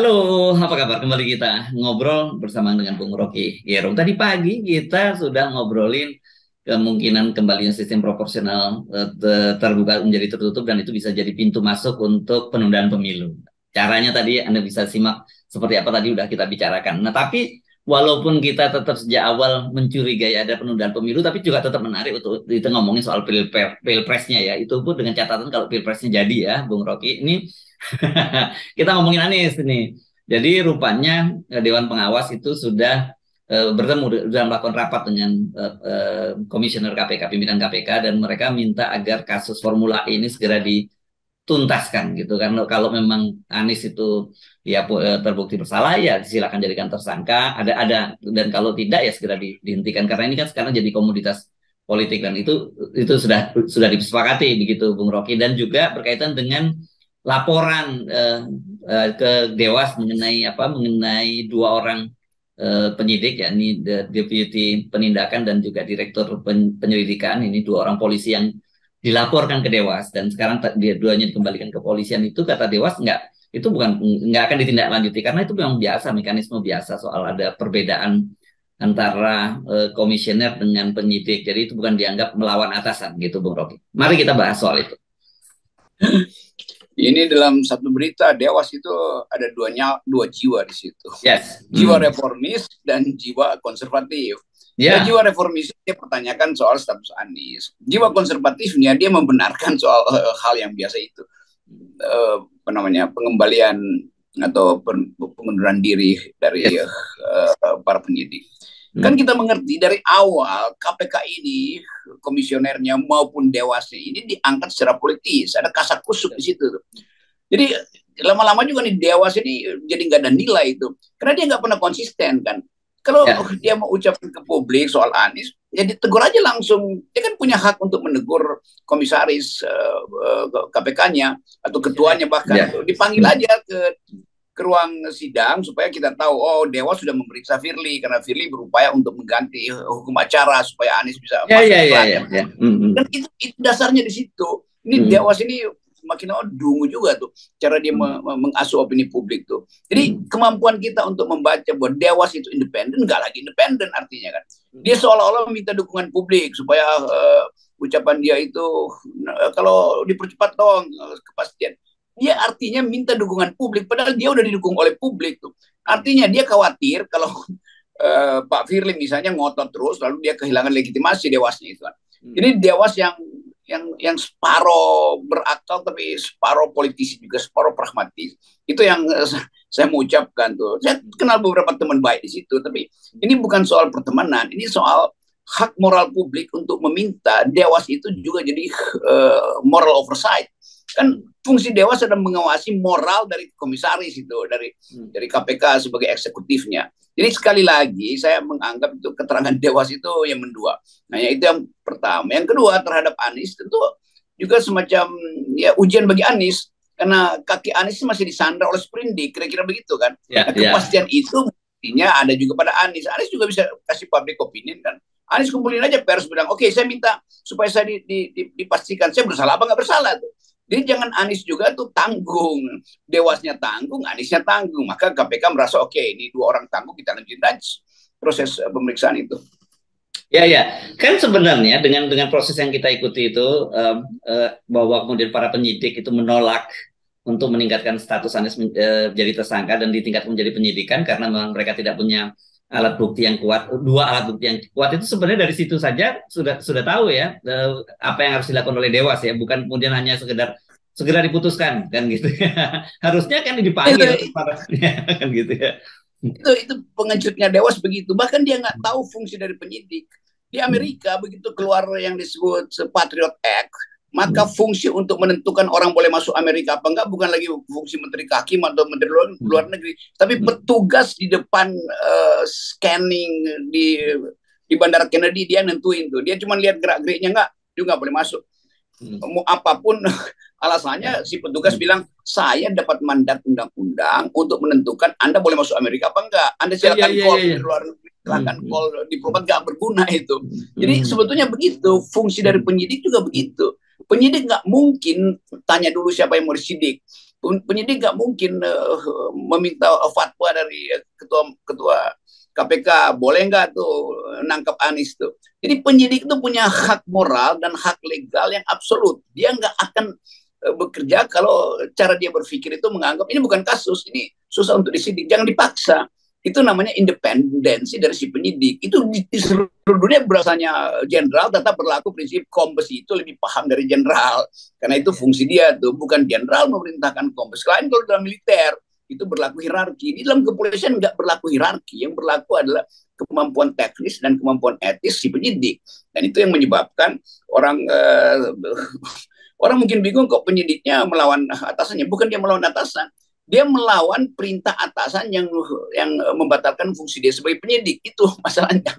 Halo, apa kabar? Kembali kita ngobrol bersama dengan Bung Rocky Gerung. Tadi pagi kita sudah ngobrolin kemungkinan kembalinya sistem proporsional terbuka menjadi tertutup dan itu bisa jadi pintu masuk untuk penundaan pemilu. Caranya tadi Anda bisa simak seperti apa tadi udah kita bicarakan. Nah, tapi walaupun kita tetap sejak awal mencurigai ada penundaan pemilu, tapi juga tetap menarik untuk kita ngomongin soal pilpresnya ya. Itu pun dengan catatan kalau pilpresnya jadi ya, Bung Rocky. Ini kita ngomongin Anies ini. Jadi rupanya Dewan Pengawas itu sudah bertemu, sudah melakukan rapat dengan Komisioner KPK, pimpinan KPK, dan mereka minta agar kasus Formula E ini segera dituntaskan gitu. Karena kalau memang Anies itu ya terbukti bersalah ya silakan jadikan tersangka. Ada dan kalau tidak ya segera dihentikan karena ini kan sekarang jadi komoditas politik dan itu sudah disepakati begitu Bung Rocky dan juga berkaitan dengan laporan ke Dewas mengenai dua orang penyidik yakni Deputi Penindakan dan juga Direktur Penyelidikan ini dua orang polisi yang dilaporkan ke Dewas dan sekarang dia duanya dikembalikan ke polisian itu kata Dewas itu bukan nggak akan ditindaklanjuti karena itu memang biasa mekanisme biasa soal ada perbedaan antara komisioner dengan penyidik jadi itu bukan dianggap melawan atasan gitu Bung Rocky. Mari kita bahas soal itu. Ini dalam satu berita Dewas itu ada dua jiwa di situ. Yes. Jiwa reformis dan jiwa konservatif. Yeah. Jiwa reformis dia pertanyakan soal status Anies. Jiwa konservatifnya dia membenarkan soal hal yang biasa itu. Pengembalian atau pengunduran diri dari para penyidik. Kan kita mengerti dari awal KPK ini, komisionernya maupun Dewasnya ini diangkat secara politis. Ada kasakusuk di situ. Jadi lama-lama juga nih Dewas ini jadi nggak ada nilai itu. Karena dia nggak pernah konsisten kan. Kalau dia mau ucapkan ke publik soal Anies, ya ditegur aja langsung. Dia kan punya hak untuk menegur komisaris KPK-nya atau ketuanya bahkan. Dipanggil aja ke ruang sidang supaya kita tahu Dewas sudah memeriksa Firly karena Firly berupaya untuk mengganti hukum acara supaya Anies bisa masuk dan itu dasarnya di situ. Ini Dewas ini makin dungu juga tuh cara dia mengasuh opini publik tuh. Jadi kemampuan kita untuk membaca bahwa Dewas itu independen nggak lagi independen artinya kan. Dia seolah-olah meminta dukungan publik supaya ucapan dia itu kalau dipercepat dong kepastian. Dia artinya minta dukungan publik, padahal dia udah didukung oleh publik tuh. Artinya dia khawatir kalau Pak Firly misalnya ngotot terus, lalu dia kehilangan legitimasi Dewasnya itu kan. Jadi Dewas yang separuh berakal tapi separuh politisi juga separuh pragmatis. Itu yang saya mau ucapkan tuh. Saya kenal beberapa teman baik di situ, tapi ini bukan soal pertemanan, ini soal hak moral publik untuk meminta Dewas itu juga jadi moral oversight. Kan fungsi Dewas adalah mengawasi moral dari komisaris itu dari KPK sebagai eksekutifnya. Jadi sekali lagi saya menganggap itu keterangan Dewas itu yang mendua. Nah, itu yang pertama. Yang kedua terhadap Anies tentu juga semacam ya ujian bagi Anies karena kaki Anies masih disandra oleh Sprindik, kira-kira begitu kan. Kepastian itu artinya ada juga pada Anies. Anies juga bisa kasih public opinion kan. Anies kumpulin aja pers bilang, oke, saya minta supaya saya dipastikan saya bersalah apa nggak bersalah tuh. Jadi jangan Anies juga tuh tanggung, Dewasnya tanggung, Aniesnya tanggung. Maka KPK merasa oke, ini dua orang tanggung, kita lanjutin aja proses pemeriksaan itu. Ya, kan sebenarnya dengan proses yang kita ikuti itu bahwa kemudian para penyidik itu menolak untuk meningkatkan status Anies menjadi tersangka dan ditingkatkan menjadi penyidikan karena memang mereka tidak punya alat bukti yang kuat, dua alat bukti yang kuat itu sebenarnya dari situ saja sudah tahu ya apa yang harus dilakukan oleh Dewas ya, bukan kemudian hanya segera diputuskan kan gitu ya. Harusnya kan dipanggil kan gitu ya. Itu pengejutnya Dewas begitu, bahkan dia nggak tahu fungsi dari penyidik. Di Amerika begitu keluar yang disebut Patriot Act, maka fungsi untuk menentukan orang boleh masuk Amerika apa enggak bukan lagi fungsi Menteri Kehakiman atau Menteri Luar Negeri, tapi petugas di depan scanning di Bandara Kennedy dia nentuin tuh. Dia cuma lihat gerak-geriknya dia nggak boleh masuk. Mau apapun alasannya, si petugas bilang saya dapat mandat undang-undang untuk menentukan Anda boleh masuk Amerika apa enggak. Anda silakan call di luar negeri, silakan call diplomat, nggak berguna itu. Jadi sebetulnya begitu fungsi dari penyidik juga begitu. Penyidik nggak mungkin tanya dulu siapa yang mau disidik. penyidik nggak mungkin meminta fatwa dari ketua ketua KPK, boleh nggak tuh nangkap Anies tuh. Jadi penyidik itu punya hak moral dan hak legal yang absolut. Dia nggak akan bekerja kalau cara dia berpikir itu menganggap ini bukan kasus, ini susah untuk disidik, jangan dipaksa. Itu namanya independensi dari si penyidik. Itu di seluruh dunia berasanya jenderal tetap berlaku prinsip kombes, itu lebih paham dari jenderal. Karena itu fungsi dia tuh, bukan jenderal memerintahkan kombes. Lain kalau dalam militer, itu berlaku hierarki. Di dalam kepolisian nggak berlaku hierarki. Yang berlaku adalah kemampuan teknis dan kemampuan etis si penyidik. Dan itu yang menyebabkan orang orang mungkin bingung kok penyidiknya melawan atasannya. Bukan dia melawan atasan, dia melawan perintah atasan yang membatalkan fungsi dia sebagai penyidik. Itu masalahnya.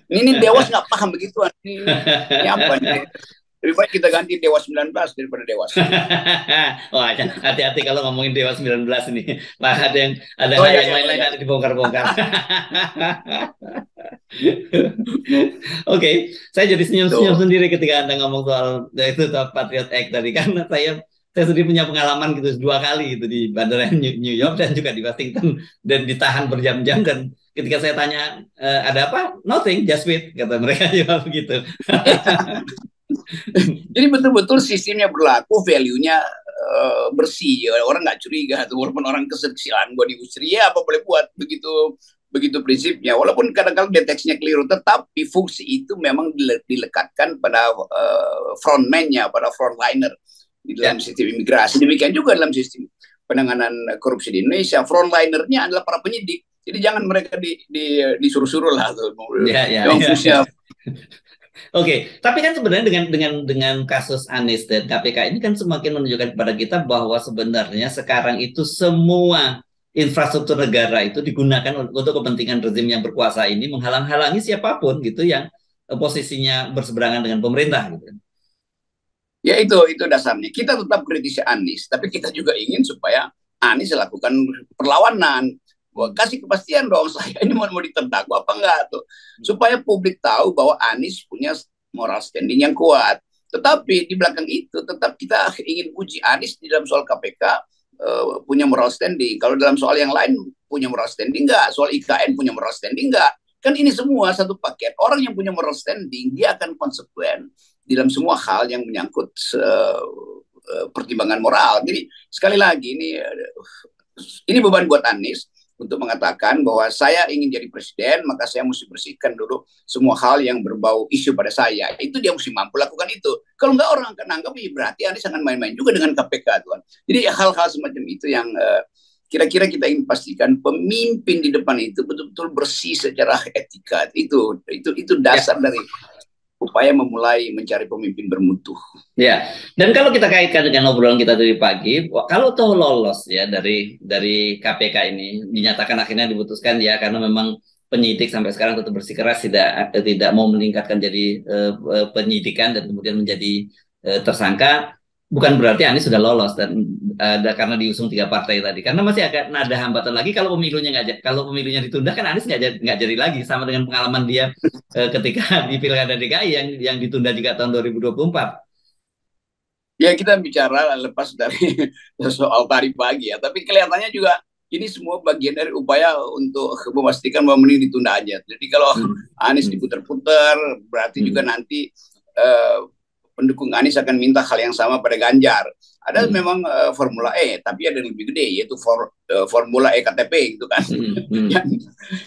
Ini Dewas nggak paham begitu. Ini apa nih? Lebih baik kita ganti Dewas 19 daripada Dewas. Wah, hati-hati kalau ngomongin Dewas 19 ini. Lah ada hal yang lain-lain nanti dibongkar-bongkar. Oke, saya jadi senyum-senyum sendiri ketika Anda ngomong soal itu Patriot Act tadi, karena saya sendiri punya pengalaman gitu 2 kali gitu di bandara New York dan juga di Washington, dan ditahan berjam-jam, dan ketika saya tanya ada apa, nothing, just wait, kata mereka juga begitu. Jadi betul-betul sistemnya berlaku, value-nya bersih, orang nggak curiga tuh, walaupun orang kesilaan gue diusir, ya apa boleh buat, begitu prinsipnya. Walaupun kadang-kadang deteksinya keliru, tetapi fungsi itu memang dilekatkan pada frontman-nya, pada frontliner di dalam sistem imigrasi. Demikian juga dalam sistem penanganan korupsi di Indonesia, frontlinernya adalah para penyidik. Jadi jangan mereka disuruh-suruh lah tuh. Fungsinya. Oke, tapi kan sebenarnya dengan kasus Anies dan KPK ini kan semakin menunjukkan kepada kita bahwa sebenarnya sekarang itu semua infrastruktur negara itu digunakan untuk kepentingan rezim yang berkuasa ini, menghalang-halangi siapapun gitu yang posisinya berseberangan dengan pemerintah gitu. Ya itu dasarnya. Kita tetap kritisi Anies, tapi kita juga ingin supaya Anies lakukan perlawanan. Kasih kepastian dong, saya ini mau diterdakwa apa enggak tuh, supaya publik tahu bahwa Anies punya moral standing yang kuat. Tetapi di belakang itu tetap kita ingin uji Anies di dalam soal KPK punya moral standing. Kalau dalam soal yang lain punya moral standing enggak, soal IKN punya moral standing enggak, kan ini semua satu paket. Orang yang punya moral standing dia akan konsekuen di dalam semua hal yang menyangkut pertimbangan moral. Jadi sekali lagi ini beban buat Anies untuk mengatakan bahwa saya ingin jadi presiden, maka saya mesti bersihkan dulu semua hal yang berbau isu pada saya. Itu dia mesti mampu lakukan itu. Kalau nggak, orang akan anggap berarti Anies akan main-main juga dengan KPK, Tuan. Jadi hal-hal semacam itu yang kira-kira kita ingin pastikan pemimpin di depan itu betul-betul bersih secara etika. Itu dasar dari upaya memulai mencari pemimpin bermutu. Ya, dan kalau kita kaitkan dengan obrolan kita dari pagi, kalau toh lolos ya dari KPK ini, dinyatakan akhirnya diputuskan ya, karena memang penyidik sampai sekarang tetap bersikeras tidak mau meningkatkan jadi penyidikan dan kemudian menjadi tersangka, bukan berarti Anies sudah lolos dan karena diusung 3 partai tadi, karena masih agak ada hambatan lagi kalau pemilunya ditunda, kan Anies nggak jadi lagi, sama dengan pengalaman dia ketika di Pilkada DKI yang ditunda juga tahun 2024. Ya kita bicara lepas dari soal tadi pagi ya, tapi kelihatannya juga ini semua bagian dari upaya untuk memastikan bahwa ini ditunda aja. Jadi kalau Anies diputar-putar, berarti juga nanti pendukung Anies akan minta hal yang sama pada Ganjar. Ada memang formula E, tapi ada yang lebih gede, yaitu formula EKTP gitu kan.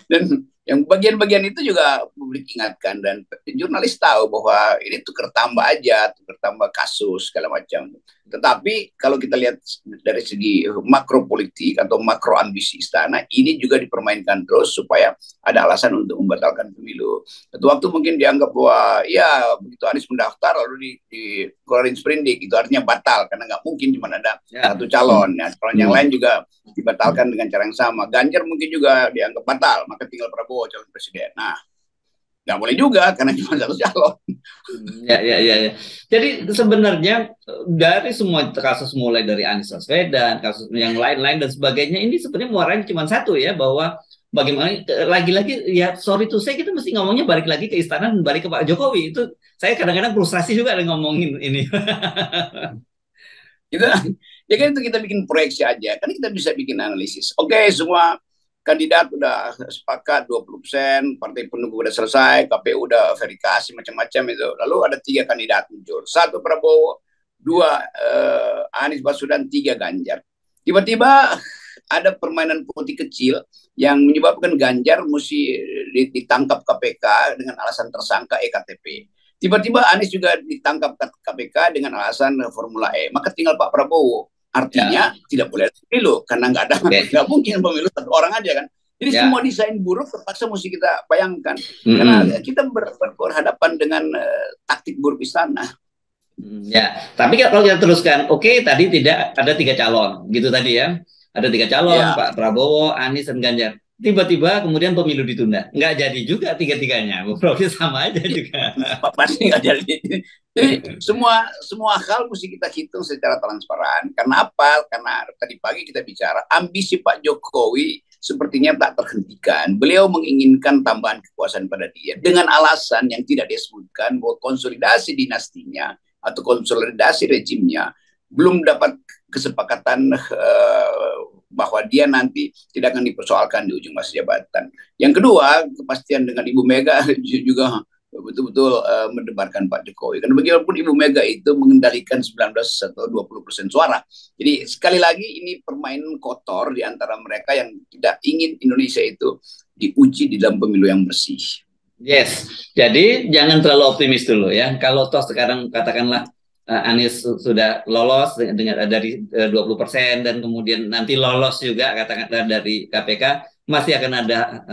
Dan yang bagian-bagian itu juga publik ingatkan, dan jurnalis tahu bahwa ini tukar tambah aja, tukar tambah kasus segala macam. Tetapi kalau kita lihat dari segi makro politik atau makro ambisi istana, ini juga dipermainkan terus supaya ada alasan untuk membatalkan pemilu. Satu waktu mungkin dianggap bahwa ya begitu Anies mendaftar lalu dikeluarin sprindik, itu artinya batal karena nggak mungkin cuma ada satu calon. Nah, calon yang lain juga dibatalkan dengan cara yang sama. Ganjar mungkin juga dianggap batal, maka tinggal Prabowo calon presiden. Nah, nggak boleh juga karena cuma satu calon. Ya. Jadi sebenarnya dari semua kasus, mulai dari Anies Baswedan, kasus yang lain-lain dan sebagainya, ini sebenarnya muaranya cuma satu ya, bahwa bagaimana lagi-lagi ya, sorry to say, kita mesti ngomongnya balik lagi ke istana dan balik ke Pak Jokowi. Itu saya kadang-kadang frustrasi juga ngomongin ini. Ya kan itu kita bikin proyeksi aja, kan kita bisa bikin analisis. Oke, semua kandidat udah sepakat 20%, partai pendukung udah selesai, KPU udah verifikasi macam-macam itu. Lalu ada 3 kandidat muncul. 1 Prabowo, 2 Anies Baswedan, 3 Ganjar. Tiba-tiba ada permainan politik kecil yang menyebabkan Ganjar mesti ditangkap KPK dengan alasan tersangka EKTP. Tiba-tiba Anies juga ditangkap KPK dengan alasan Formula E. Maka tinggal Pak Prabowo. Artinya tidak boleh pemilu karena nggak mungkin pemilu 1 orang aja kan. Jadi semua desain buruk terpaksa mesti kita bayangkan karena kita berhadapan dengan taktik buruk istana. Ya, tapi kalau kita teruskan, oke, tadi tidak ada 3 calon, gitu tadi ya. Ada 3 calon, Pak Prabowo, Anies, dan Ganjar. Tiba-tiba kemudian pemilu ditunda. Nggak jadi juga 3-tiganya. Profil sama aja juga. Pasti nggak jadi. Jadi semua hal mesti kita hitung secara transparan. Karena apa? Karena tadi pagi kita bicara ambisi Pak Jokowi sepertinya tak terhentikan. Beliau menginginkan tambahan kekuasaan pada dia dengan alasan yang tidak disebutkan bahwa konsolidasi dinastinya atau konsolidasi rejimnya belum dapat kesepakatan bahwa dia nanti tidak akan dipersoalkan di ujung masa jabatan. Yang kedua, kepastian dengan Ibu Mega juga betul-betul mendebarkan Pak Jokowi. Karena bagaimanapun Ibu Mega itu mengendalikan 19 atau 20% suara. Jadi sekali lagi ini permainan kotor di antara mereka yang tidak ingin Indonesia itu diuji di dalam pemilu yang bersih. Yes, jadi jangan terlalu optimis dulu ya. Kalau toh sekarang katakanlah Anies sudah lolos dengan dari 20% dan kemudian nanti lolos juga katakanlah dari KPK, masih akan ada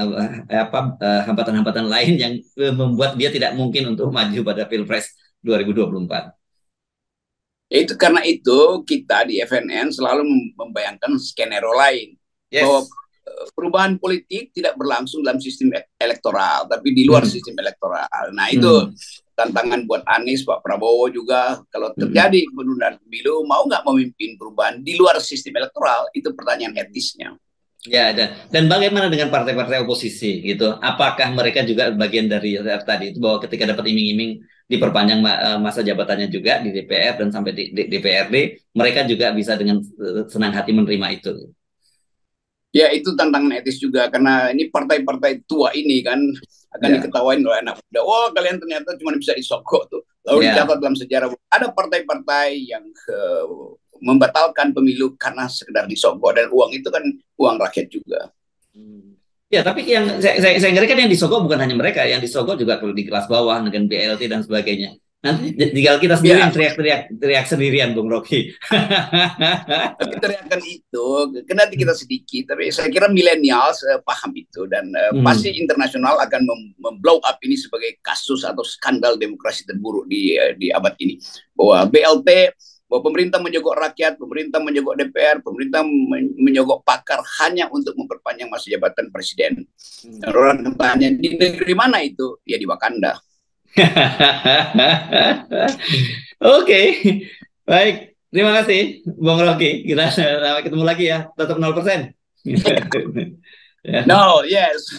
hambatan-hambatan lain yang membuat dia tidak mungkin untuk maju pada Pilpres 2024. Itu karena itu kita di FNN selalu membayangkan skenario lain. Yes. Bahwa perubahan politik tidak berlangsung dalam sistem elektoral, tapi di luar sistem elektoral. Nah itu tantangan buat Anies, Pak Prabowo juga. Kalau terjadi penundaan pemilu, mau nggak memimpin perubahan di luar sistem elektoral? Itu pertanyaan etisnya. Ya, dan bagaimana dengan partai-partai oposisi gitu? Apakah mereka juga bagian dari tadi itu bahwa ketika dapat iming-iming diperpanjang masa jabatannya juga di DPR dan sampai di DPRD, mereka juga bisa dengan senang hati menerima itu? Ya itu tantangan etis juga karena ini partai-partai tua ini kan akan diketawain oleh anak muda. Wah, kalian ternyata cuma bisa disogok tuh. Lalu dicatat dalam sejarah ada partai-partai yang membatalkan pemilu karena sekedar disogok, dan uang itu kan uang rakyat juga. Ya, tapi yang saya ngerikan yang disogok bukan hanya mereka, yang disogok juga kalau di kelas bawah dengan BLT dan sebagainya. Nanti tinggal kita sendiri yang teriak sendirian, Bung Rocky. Tapi teriakan itu, nanti kita sedikit, tapi saya kira milenial paham itu, dan pasti internasional akan memblow up ini sebagai kasus atau skandal demokrasi terburuk di abad ini. Bahwa BLT, bahwa pemerintah menyogok rakyat, pemerintah menyogok DPR, pemerintah menyogok pakar hanya untuk memperpanjang masa jabatan presiden. Dan orang bertanya, di negeri mana itu? Ya di Wakanda. Oke, baik. Terima kasih, Bung Rocky. Kita sampai ketemu lagi ya. Tetap 0%. No, yes.